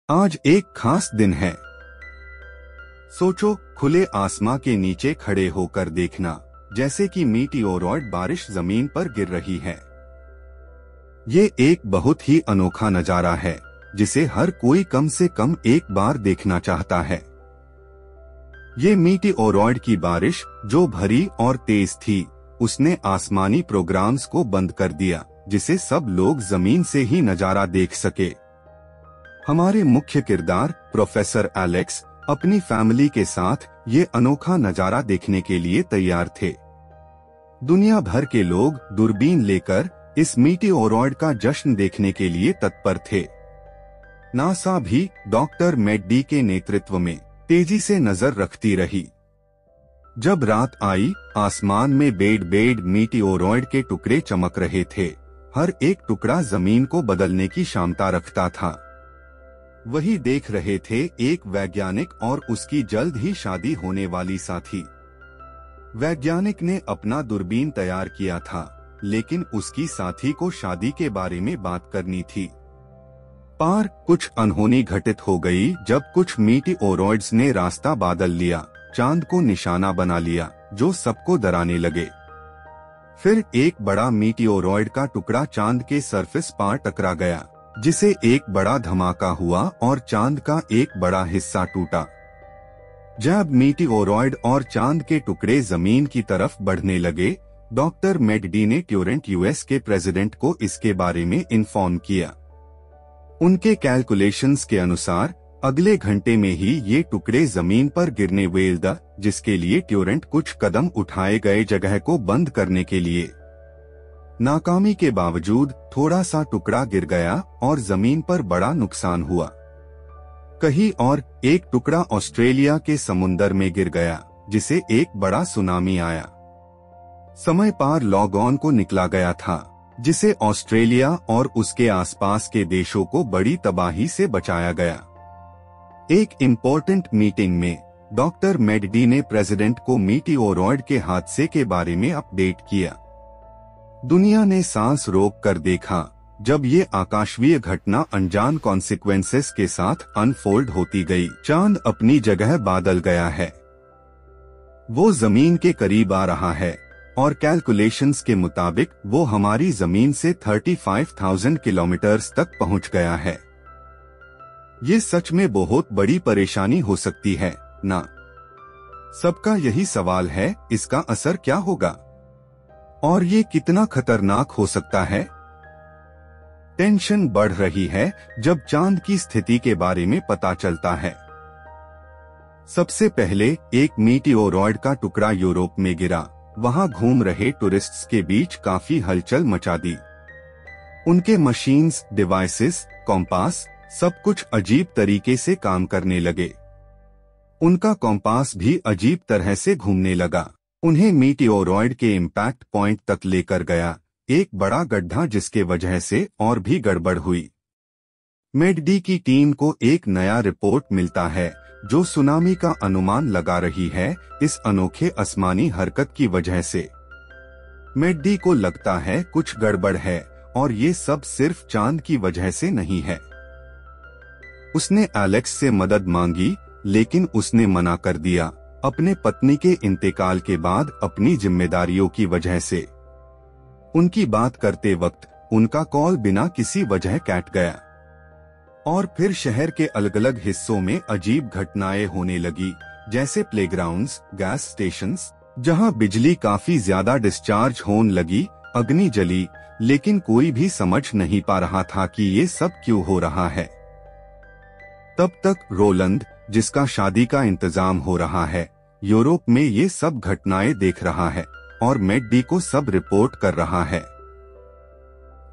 आज एक खास दिन है। सोचो, खुले आसमां के नीचे खड़े होकर देखना, जैसे कि मीटियोरॉइड बारिश जमीन पर गिर रही है। ये एक बहुत ही अनोखा नजारा है, जिसे हर कोई कम से कम एक बार देखना चाहता है। ये मीटियोरॉइड की बारिश, जो भरी और तेज थी, उसने आसमानी प्रोग्राम्स को बंद कर दिया, जिसे सब लोग जमीन से ही नजारा देख सके। हमारे मुख्य किरदार प्रोफेसर एलेक्स अपनी फैमिली के साथ ये अनोखा नजारा देखने के लिए तैयार थे। दुनिया भर के लोग दूरबीन लेकर इस मीटियोरॉइड का जश्न देखने के लिए तत्पर थे। नासा भी डॉक्टर मैकडी के नेतृत्व में तेजी से नजर रखती रही। जब रात आई, आसमान में बेड मीटियोरॉइड के टुकड़े चमक रहे थे। हर एक टुकड़ा जमीन को बदलने की क्षमता रखता था। वही देख रहे थे एक वैज्ञानिक और उसकी जल्द ही शादी होने वाली साथी। वैज्ञानिक ने अपना दूरबीन तैयार किया था, लेकिन उसकी साथी को शादी के बारे में बात करनी थी। पर कुछ अनहोनी घटित हो गई जब कुछ मीटियोरॉइड्स ने रास्ता बदल लिया, चांद को निशाना बना लिया, जो सबको डराने लगे। फिर एक बड़ा मीटियोरॉइड का टुकड़ा चांद के सरफेस पर टकरा गया, जिसे एक बड़ा धमाका हुआ और चांद का एक बड़ा हिस्सा टूटा। जब मीटियोरॉइड और चांद के टुकड़े जमीन की तरफ बढ़ने लगे, डॉक्टर मैकडी ने ट्यूरेंट यूएस के प्रेसिडेंट को इसके बारे में इन्फॉर्म किया। उनके कैलकुलेशंस के अनुसार अगले घंटे में ही ये टुकड़े जमीन पर गिरने वाले, जिसके लिए ट्यूरेंट कुछ कदम उठाए गए जगह को बंद करने के लिए। नाकामी के बावजूद थोड़ा सा टुकड़ा गिर गया और जमीन पर बड़ा नुकसान हुआ। कहीं और एक टुकड़ा ऑस्ट्रेलिया के समुंदर में गिर गया, जिसे एक बड़ा सुनामी आया। समय पर लॉग ऑन को निकला गया था, जिसे ऑस्ट्रेलिया और उसके आसपास के देशों को बड़ी तबाही से बचाया गया। एक इम्पोर्टेंट मीटिंग में डॉक्टर मैकडी ने प्रेसिडेंट को मीटियोरॉइड के हादसे के बारे में अपडेट किया। दुनिया ने सांस रोक कर देखा जब ये आकाशीय घटना अनजान कॉन्सिक्वेंसेस के साथ अनफोल्ड होती गई। चांद अपनी जगह बदल गया है, वो जमीन के करीब आ रहा है और कैलकुलेशंस के मुताबिक वो हमारी जमीन से 35,000 किलोमीटर तक पहुंच गया है। ये सच में बहुत बड़ी परेशानी हो सकती है ना? सबका यही सवाल है, इसका असर क्या होगा और ये कितना खतरनाक हो सकता है? टेंशन बढ़ रही है जब चांद की स्थिति के बारे में पता चलता है। सबसे पहले एक मीटियोरॉइड का टुकड़ा यूरोप में गिरा। वहां घूम रहे टूरिस्ट्स के बीच काफी हलचल मचा दी। उनके मशीन्स, डिवाइसेस, कॉम्पास, सब कुछ अजीब तरीके से काम करने लगे। उनका कॉम्पास भी अजीब तरह से घूमने लगा। उन्हें मीटियोरॉइड के इम्पैक्ट पॉइंट तक लेकर गया, एक बड़ा गड्ढा जिसके वजह से और भी गड़बड़ हुई। मैकडी की टीम को एक नया रिपोर्ट मिलता है जो सुनामी का अनुमान लगा रही है, इस अनोखे आसमानी हरकत की वजह से। मैकडी को लगता है कुछ गड़बड़ है और ये सब सिर्फ चांद की वजह से नहीं है। उसने एलेक्स से मदद मांगी, लेकिन उसने मना कर दिया, अपने पत्नी के इंतकाल के बाद अपनी जिम्मेदारियों की वजह से। उनकी बात करते वक्त उनका कॉल बिना किसी वजह कट गया और फिर शहर के अलग अलग हिस्सों में अजीब घटनाएं होने लगी, जैसे प्लेग्राउंड्स, गैस स्टेशंस, जहां बिजली काफी ज्यादा डिस्चार्ज होने लगी, अग्नि जली, लेकिन कोई भी समझ नहीं पा रहा था कि ये सब क्यों हो रहा है। तब तक रोलंड, जिसका शादी का इंतजाम हो रहा है, यूरोप में ये सब घटनाएं देख रहा है और मैकडी को सब रिपोर्ट कर रहा है।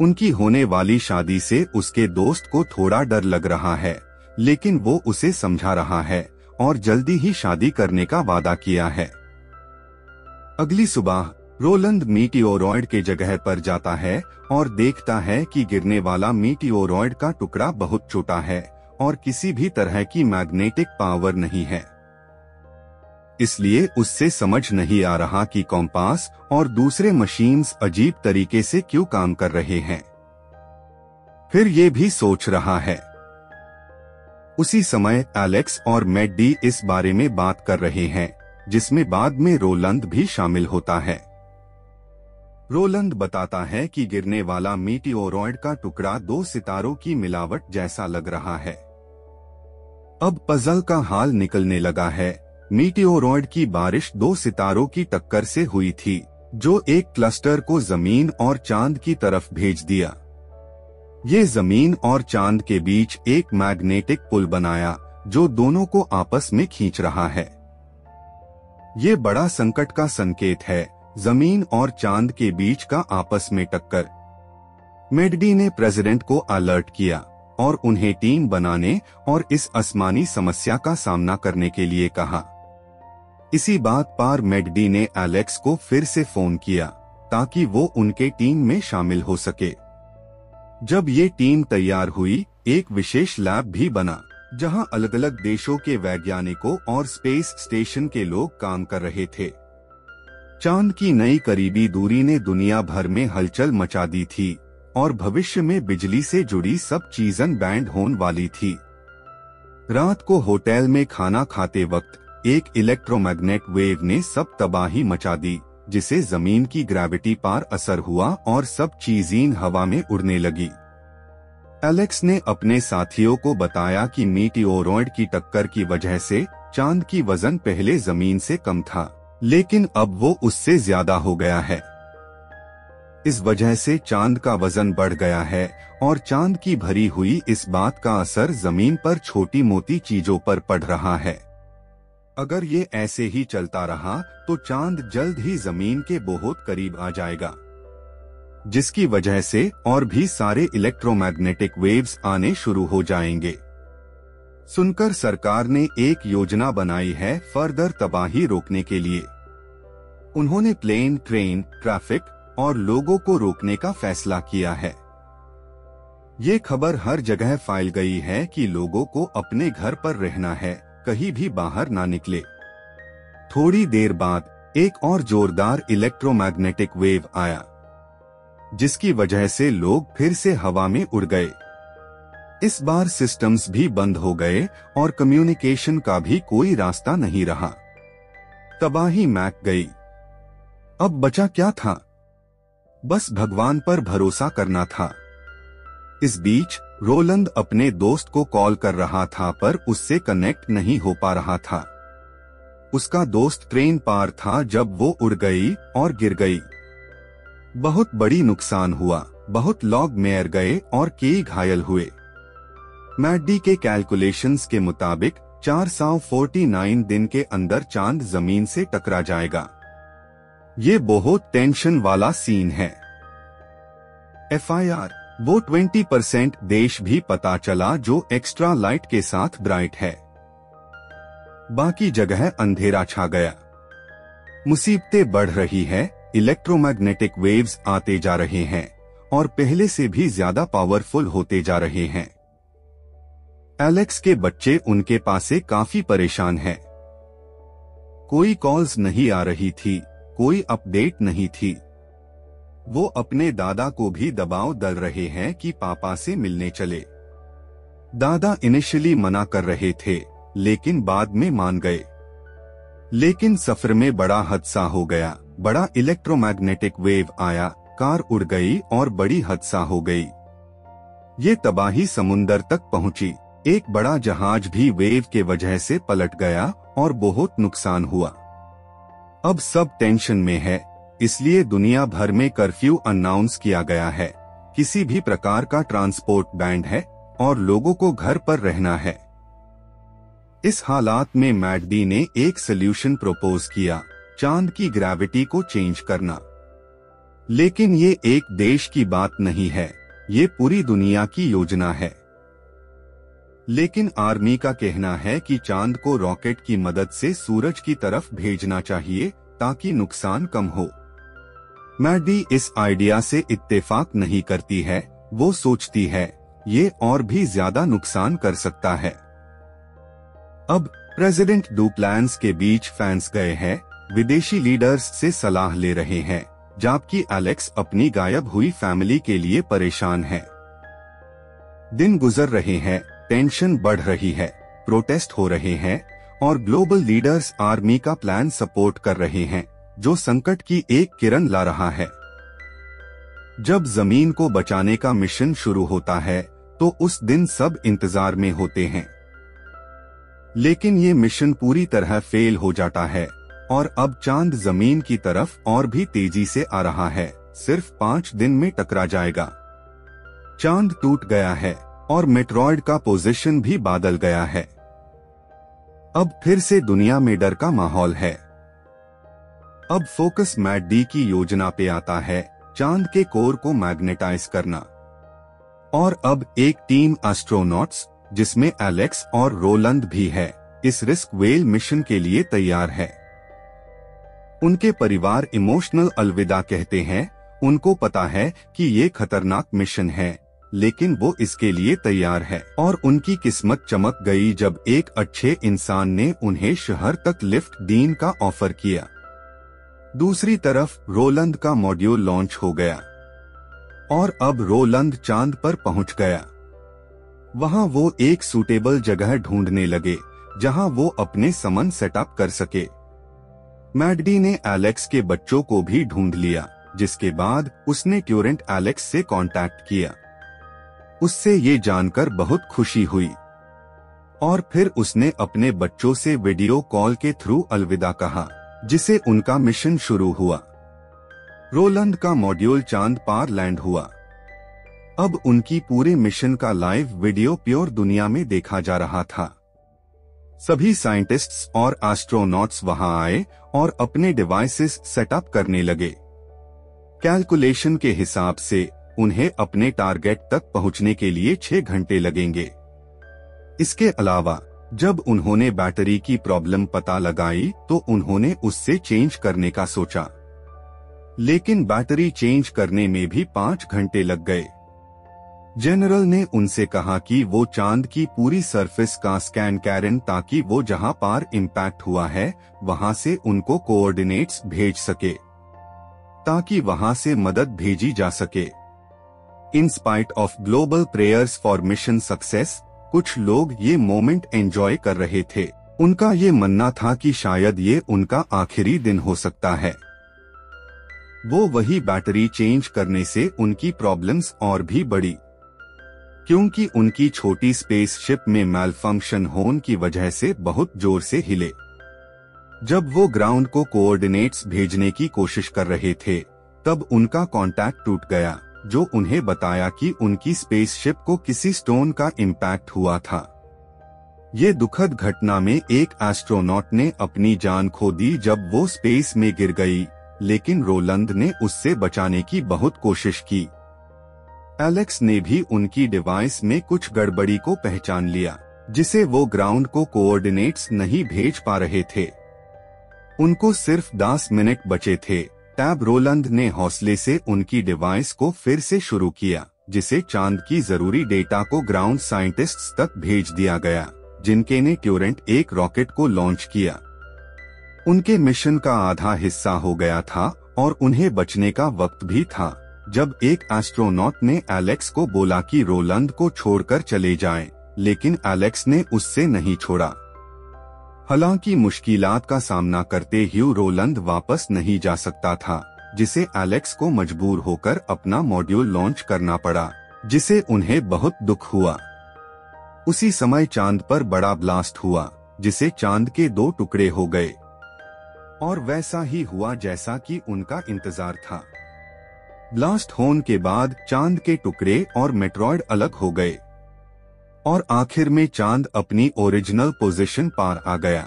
उनकी होने वाली शादी से उसके दोस्त को थोड़ा डर लग रहा है, लेकिन वो उसे समझा रहा है और जल्दी ही शादी करने का वादा किया है। अगली सुबह रोलंड मीटियोरॉइड के जगह पर जाता है और देखता है कि गिरने वाला मीटियोरॉइड का टुकड़ा बहुत छोटा है और किसी भी तरह की मैग्नेटिक पावर नहीं है। इसलिए उससे समझ नहीं आ रहा कि कॉम्पास और दूसरे मशीन्स अजीब तरीके से क्यों काम कर रहे हैं। फिर ये भी सोच रहा है उसी समय एलेक्स और मैडी इस बारे में बात कर रहे हैं, जिसमें बाद में रोलंद भी शामिल होता है। रोलंद बताता है कि गिरने वाला मीटिओरॉइड का टुकड़ा 2 सितारों की मिलावट जैसा लग रहा है। अब पजल का हाल निकलने लगा है। मीटिओरॉइड की बारिश 2 सितारों की टक्कर से हुई थी, जो एक क्लस्टर को जमीन और चांद की तरफ भेज दिया। ये जमीन और चांद के बीच एक मैग्नेटिक पुल बनाया, जो दोनों को आपस में खींच रहा है। ये बड़ा संकट का संकेत है, जमीन और चांद के बीच का आपस में टक्कर। मैडी ने प्रेसिडेंट को अलर्ट किया और उन्हें टीम बनाने और इस आसमानी समस्या का सामना करने के लिए कहा। इसी बात पर मैडी ने एलेक्स को फिर से फोन किया ताकि वो उनके टीम में शामिल हो सके। जब ये टीम तैयार हुई, एक विशेष लैब भी बना जहां अलग अलग देशों के वैज्ञानिकों और स्पेस स्टेशन के लोग काम कर रहे थे। चांद की नई करीबी दूरी ने दुनिया भर में हलचल मचा दी थी और भविष्य में बिजली से जुड़ी सब चीजें बैंड होने वाली थी। रात को होटल में खाना खाते वक्त एक इलेक्ट्रोमैग्नेट वेव ने सब तबाही मचा दी, जिसे जमीन की ग्रेविटी पर असर हुआ और सब चीजें हवा में उड़ने लगी। एलेक्स ने अपने साथियों को बताया कि मीटिओरॉइड की टक्कर की वजह से चांद की वजन पहले जमीन से कम था, लेकिन अब वो उससे ज्यादा हो गया है। इस वजह से चांद का वजन बढ़ गया है और चांद की भरी हुई इस बात का असर जमीन पर छोटी मोटी चीजों पर पड़ रहा है। अगर ये ऐसे ही चलता रहा तो चांद जल्द ही जमीन के बहुत करीब आ जाएगा, जिसकी वजह से और भी सारे इलेक्ट्रोमैग्नेटिक वेव्स आने शुरू हो जाएंगे। सुनकर सरकार ने एक योजना बनाई है फर्दर तबाही रोकने के लिए। उन्होंने प्लेन, ट्रेन, ट्रैफिक और लोगों को रोकने का फैसला किया है। ये खबर हर जगह फैल गई है कि लोगों को अपने घर पर रहना है, कहीं भी बाहर ना निकले। थोड़ी देर बाद एक और जोरदार इलेक्ट्रोमैग्नेटिक वेव आया, जिसकी वजह से लोग फिर से हवा में उड़ गए। इस बार सिस्टम्स भी बंद हो गए और कम्युनिकेशन का भी कोई रास्ता नहीं रहा। तबाही मैक गई। अब बचा क्या था? बस भगवान पर भरोसा करना था। इस बीच रोलंद अपने दोस्त को कॉल कर रहा था, पर उससे कनेक्ट नहीं हो पा रहा था। उसका दोस्त ट्रेन पार था जब वो उड़ गई और गिर गई। बहुत बड़ी नुकसान हुआ, बहुत लोग मर गए और कई घायल हुए। मैडी के कैलकुलेशंस के मुताबिक 449 दिन के अंदर चांद जमीन से टकरा जाएगा। ये बहुत टेंशन वाला सीन है। FIR, वो 20% देश भी पता चला जो एक्स्ट्रा लाइट के साथ ब्राइट है। बाकी जगह अंधेरा छा गया। मुसीबतें बढ़ रही है, इलेक्ट्रोमैग्नेटिक वेव्स आते जा रहे हैं और पहले से भी ज्यादा पावरफुल होते जा रहे हैं। एलेक्स के बच्चे उनके पास से काफी परेशान हैं। कोई कॉल्स नहीं आ रही थी, कोई अपडेट नहीं थी। वो अपने दादा को भी दबाव डाल रहे हैं कि पापा से मिलने चले। दादा इनिशियली मना कर रहे थे, लेकिन बाद में मान गए। लेकिन सफर में बड़ा हादसा हो गया। बड़ा इलेक्ट्रोमैग्नेटिक वेव आया, कार उड़ गई और बड़ी हादसा हो गई। ये तबाही समुंदर तक पहुंची। एक बड़ा जहाज भी वेव के वजह से पलट गया और बहुत नुकसान हुआ। अब सब टेंशन में है, इसलिए दुनिया भर में कर्फ्यू अनाउंस किया गया है। किसी भी प्रकार का ट्रांसपोर्ट बैंड है और लोगों को घर पर रहना है। इस हालात में मैडी ने एक सॉल्यूशन प्रपोज किया, चांद की ग्रेविटी को चेंज करना। लेकिन ये एक देश की बात नहीं है, ये पूरी दुनिया की योजना है। लेकिन आर्मी का कहना है कि चांद को रॉकेट की मदद से सूरज की तरफ भेजना चाहिए ताकि नुकसान कम हो। मैडी इस आइडिया से इत्तेफाक नहीं करती है। वो सोचती है ये और भी ज्यादा नुकसान कर सकता है। अब प्रेसिडेंट डुप्लांस के बीच फैंस गए हैं, विदेशी लीडर्स से सलाह ले रहे हैं, जबकि एलेक्स अपनी गायब हुई फैमिली के लिए परेशान है। दिन गुजर रहे हैं टेंशन बढ़ रही है, प्रोटेस्ट हो रहे हैं और ग्लोबल लीडर्स आर्मी का प्लान सपोर्ट कर रहे हैं, जो संकट की एक किरण ला रहा है। जब जमीन को बचाने का मिशन शुरू होता है तो उस दिन सब इंतजार में होते हैं। लेकिन ये मिशन पूरी तरह फेल हो जाता है और अब चांद जमीन की तरफ और भी तेजी से आ रहा है, सिर्फ 5 दिन में टकरा जाएगा। चांद टूट गया है और मेट्रॉयड का पोजीशन भी बदल गया है। अब फिर से दुनिया में डर का माहौल है। अब फोकस मैट डी की योजना पे आता है, चांद के कोर को मैग्नेटाइज करना। और अब एक टीम एस्ट्रोनॉट्स, जिसमें एलेक्स और रोलंद भी है, इस रिस्क वेल मिशन के लिए तैयार है। उनके परिवार इमोशनल अलविदा कहते हैं। उनको पता है कि ये खतरनाक मिशन है, लेकिन वो इसके लिए तैयार है। और उनकी किस्मत चमक गई जब एक अच्छे इंसान ने उन्हें शहर तक लिफ्ट डीन का ऑफर किया। दूसरी तरफ रोलंद का मॉड्यूल लॉन्च हो गया और अब रोलंद चांद पर पहुंच गया। वहां वो एक सूटेबल जगह ढूंढने लगे जहां वो अपने समन सेटअप कर सके। मैट डी ने एलेक्स के बच्चों को भी ढूंढ लिया, जिसके बाद उसने ट्यूरेंट एलेक्स से कांटेक्ट किया। उससे ये जानकर बहुत खुशी हुई और फिर उसने अपने बच्चों से वीडियो कॉल के थ्रू अलविदा कहा, जिसे उनका मिशन शुरू हुआ। रोलंद का मॉड्यूल चांद पार लैंड हुआ। अब उनकी पूरे मिशन का लाइव वीडियो प्योर दुनिया में देखा जा रहा था। सभी साइंटिस्ट्स और एस्ट्रोनॉट्स वहां आए और अपने डिवाइसेस सेटअप करने लगे। कैलकुलेशन के हिसाब से उन्हें अपने टारगेट तक पहुंचने के लिए 6 घंटे लगेंगे। इसके अलावा जब उन्होंने बैटरी की प्रॉब्लम पता लगाई तो उन्होंने उससे चेंज करने का सोचा, लेकिन बैटरी चेंज करने में भी 5 घंटे लग गए। जनरल ने उनसे कहा कि वो चांद की पूरी सरफेस का स्कैन करें ताकि वो जहां पार इम्पैक्ट हुआ है वहां से उनको कोऑर्डिनेट्स भेज सके, ताकि वहां से मदद भेजी जा सके। In spite of global prayers for mission success, कुछ लोग ये मोमेंट एंजॉय कर रहे थे। उनका ये मानना था कि शायद ये उनका आखिरी दिन हो सकता है। वो वही बैटरी चेंज करने से उनकी प्रॉब्लम्स और भी बढ़ी, क्योंकि उनकी छोटी स्पेसशिप में मैलफंक्शन होने की वजह से बहुत जोर से हिले। जब वो ग्राउंड को कोऑर्डिनेट्स भेजने की कोशिश कर रहे थे, तब उनका कांटेक्ट टूट गया, जो उन्हें बताया कि उनकी स्पेसशिप को किसी स्टोन का इम्पैक्ट हुआ था। ये दुखद घटना में एक एस्ट्रोनॉट ने अपनी जान खो दी जब वो स्पेस में गिर गई, लेकिन रोलंद ने उससे बचाने की बहुत कोशिश की। एलेक्स ने भी उनकी डिवाइस में कुछ गड़बड़ी को पहचान लिया, जिसे वो ग्राउंड को कोऑर्डिनेट्स नहीं भेज पा रहे थे। उनको सिर्फ 10 मिनट बचे थे तब रोलंद ने हौसले से उनकी डिवाइस को फिर से शुरू किया, जिसे चांद की जरूरी डेटा को ग्राउंड साइंटिस्ट्स तक भेज दिया गया, जिनके ने ट्यूरेंट एक रॉकेट को लॉन्च किया। उनके मिशन का आधा हिस्सा हो गया था और उन्हें बचने का वक्त भी था, जब एक एस्ट्रोनॉट ने एलेक्स को बोला कि रोलंद को छोड़कर चले जाएं, लेकिन एलेक्स ने उससे नहीं छोड़ा। हालांकि मुश्किलात का सामना करते हुए रोलंद वापस नहीं जा सकता था, जिसे एलेक्स को मजबूर होकर अपना मॉड्यूल लॉन्च करना पड़ा, जिसे उन्हें बहुत दुख हुआ। उसी समय चांद पर बड़ा ब्लास्ट हुआ, जिसे चांद के 2 टुकड़े हो गए और वैसा ही हुआ जैसा कि उनका इंतजार था। ब्लास्ट होने के बाद चांद के टुकड़े और मेट्रॉयड अलग हो गए और आखिर में चांद अपनी ओरिजिनल पोजीशन पार आ गया।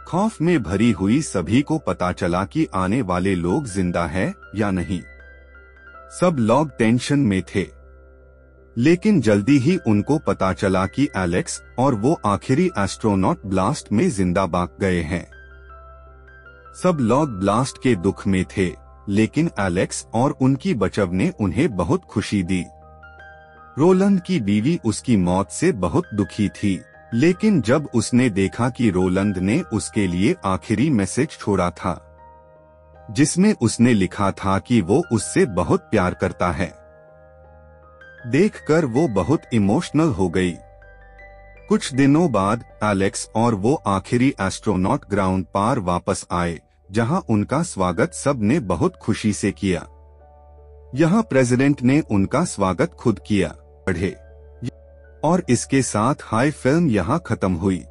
खौफ में भरी हुई सभी को पता चला कि आने वाले लोग जिंदा है या नहीं। सब लोग टेंशन में थे, लेकिन जल्दी ही उनको पता चला कि एलेक्स और वो आखिरी एस्ट्रोनॉट ब्लास्ट में जिंदा बाग गए हैं। सब लोग ब्लास्ट के दुख में थे, लेकिन एलेक्स और उनकी बचाव ने उन्हें बहुत खुशी दी। रोलंद की बीवी उसकी मौत से बहुत दुखी थी, लेकिन जब उसने देखा कि रोलंद ने उसके लिए आखिरी मैसेज छोड़ा था, जिसमें उसने लिखा था कि वो उससे बहुत प्यार करता है, देखकर वो बहुत इमोशनल हो गई। कुछ दिनों बाद एलेक्स और वो आखिरी एस्ट्रोनॉट ग्राउंड पर वापस आए, जहां उनका स्वागत सबने बहुत खुशी से किया। यहाँ प्रेसिडेंट ने उनका स्वागत खुद किया। पढ़े। और इसके साथ हाई फिल्म यहाँ खत्म हुई।